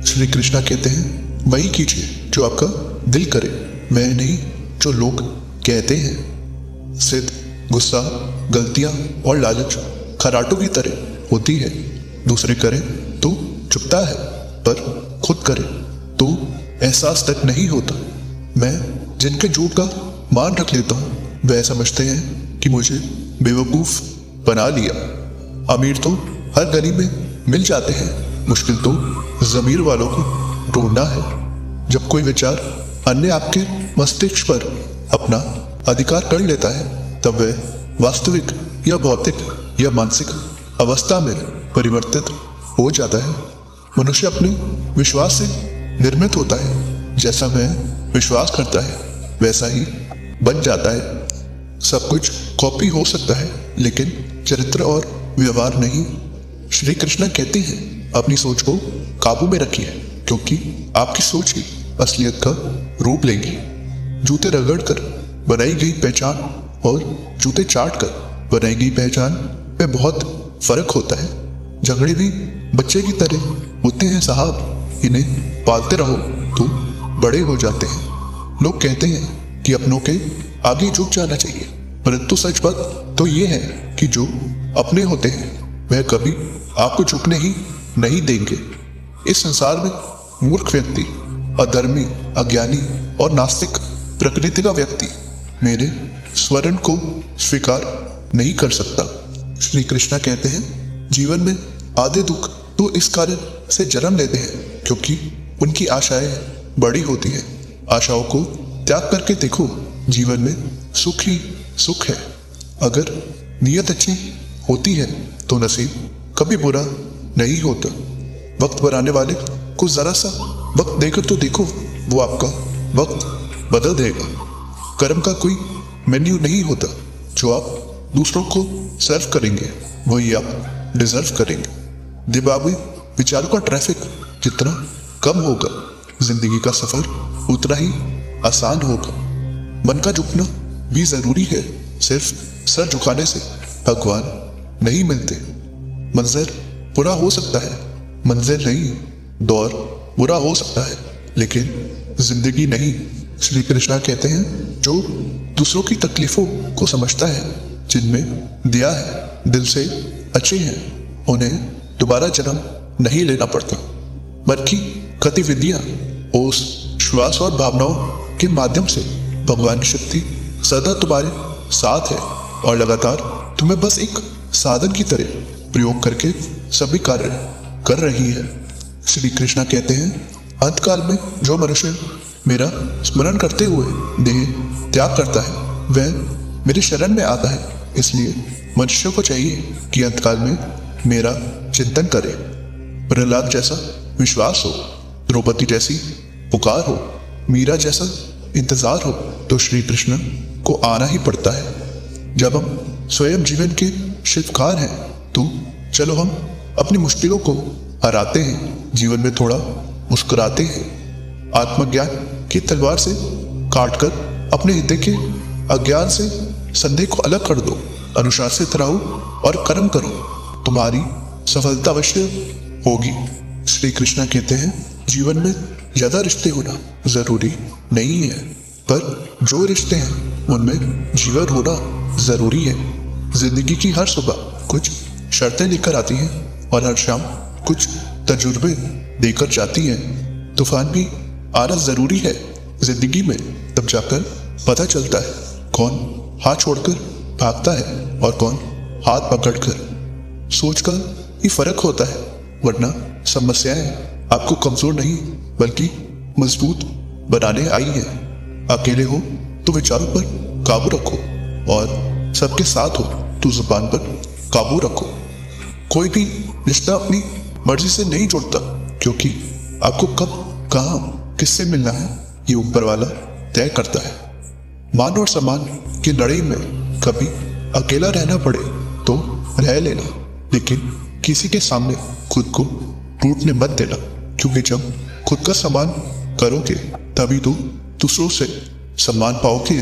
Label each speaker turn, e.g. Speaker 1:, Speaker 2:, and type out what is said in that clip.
Speaker 1: श्री कृष्णा कहते हैं, वही कीजिए जो आपका दिल करे, वह नहीं जो लोग कहते हैं। सिद्ध, गुस्सा, गलतियां और लालच खराटों की तरह होती है। दूसरे करें तो चुपता है, पर खुद करे तो एहसास तक नहीं होता। मैं जिनके झूठ का मान रख लेता हूँ वह समझते हैं कि मुझे बेवकूफ़ बना लिया। अमीर तो हर गली में मिल जाते हैं, मुश्किल तो ज़मीर वालों को ढूंढना है। जब कोई विचार अन्य आपके मस्तिष्क पर अपना अधिकार कर लेता है तब वह वास्तविक या भौतिक या मानसिक अवस्था में परिवर्तित हो जाता है। मनुष्य अपने विश्वास से निर्मित होता है, जैसा वह विश्वास करता है वैसा ही बन जाता है। सब कुछ कॉपी हो सकता है लेकिन चरित्र और व्यवहार नहीं। श्री कृष्ण कहते हैं, अपनी सोच को काबू में रखिए, क्योंकि आपकी सोच ही असलियत का रूप लेगी। जूते रगड़ कर बनाई गई पहचान और जूते चाट कर बनाई गई पहचान में बहुत फर्क होता है। झगड़े भी बच्चे की तरह होते हैं साहब, इन्हें पालते रहो तो बड़े हो जाते हैं। लोग कहते हैं कि अपनों के आगे झुक जाना चाहिए, परंतु सच बात तो ये है कि जो अपने होते हैं वह कभी आपको झुकने ही नहीं देंगे। इस संसार में मूर्ख व्यक्ति, अधर्मी, अज्ञानी और नास्तिक प्रकृति का व्यक्ति मेरे स्वरण को स्वीकार नहीं कर सकता। श्री कृष्णा कहते हैं, जीवन में आधे दुख तो इस कारण से जन्म लेते हैं क्योंकि उनकी आशाएं बड़ी होती हैं। आशाओं को त्याग करके देखो, जीवन में सुख ही सुख है। अगर नीयत अच्छी होती है तो नसीब कभी बुरा नहीं होता। वक्त बनाने वाले को जरा सा वक्त देकर तो देखो, वो आपका वक्त बदल देगा। कर्म का कोई मेन्यू नहीं होता। जो आप दूसरों को सर्व करेंगे वही आप डिजर्व करेंगे। दिमागी विचारों का ट्रैफिक जितना कम होगा, जिंदगी का सफर उतना ही आसान होगा। मन का झुकना भी जरूरी है, सिर्फ सर झुकाने से भगवान नहीं मिलते। मंजर बुरा हो सकता है, मंजिल नहीं। दौर बुरा हो सकता है लेकिन जिंदगी नहीं। श्री कृष्णा कहते हैं, जो दूसरों की तकलीफों को समझता है, जिनमें दिया है, दिल से अच्छे हैं, उन्हें दोबारा जन्म नहीं लेना पड़ता। मन की गतिविधियां, ओस, श्वास और भावनाओं के माध्यम से भगवान की शक्ति सदा तुम्हारे साथ है और लगातार तुम्हें बस एक साधन की तरह प्रयोग करके सभी कार्य कर रही है। श्री कृष्णा कहते हैं, अंतकाल में जो मनुष्य मेरा स्मरण करते हुए देह त्याग करता है वह मेरे शरण में आता है। इसलिए मनुष्य को चाहिए कि अंतकाल में मेरा चिंतन करे। प्रहलाद जैसा विश्वास हो, द्रौपदी जैसी पुकार हो, मीरा जैसा इंतजार हो तो श्री कृष्ण को आना ही पड़ता है। जब हम स्वयं जीवन के शिल्पकार हैं तो चलो हम अपनी मुश्किलों को हराते हैं, जीवन में थोड़ा मुस्कुराते हैं। आत्मज्ञान की तलवार से काटकर अपने हृदय के अज्ञान से संदेह को अलग कर दो। अनुशासित रहो और कर्म करो, तुम्हारी सफलता अवश्य होगी। श्री कृष्णा कहते हैं, जीवन में ज्यादा रिश्ते होना जरूरी नहीं है, पर जो रिश्ते हैं उनमें जीवन होना जरूरी है। जिंदगी की हर सुबह कुछ शर्तें लेकर आती हैं और हर शाम कुछ तजुर्बे देकर जाती हैं। तूफान भी आना जरूरी है जिंदगी में, तब जाकर पता चलता है कौन हाथ छोड़कर भागता है और कौन हाथ पकड़कर। सोच का ही फर्क होता है, वरना समस्याएं आपको कमजोर नहीं बल्कि मजबूत बनाने आई हैं। अकेले हो तो विचारों पर काबू रखो और सबके साथ हो तो जुबान पर काबू रखो। कोई भी रिश्ता अपनी मर्जी से नहीं जुड़ता, क्योंकि आपको कब, कहाँ, किससे मिलना है ये ऊपर वाला तय करता है। मान और सम्मान की लड़ाई में कभी अकेला रहना पड़े तो रह लेना, लेकिन किसी के सामने खुद को टूटने मत देना, क्योंकि जब खुद का सम्मान करोगे तभी तो दूसरों से सम्मान पाओगे।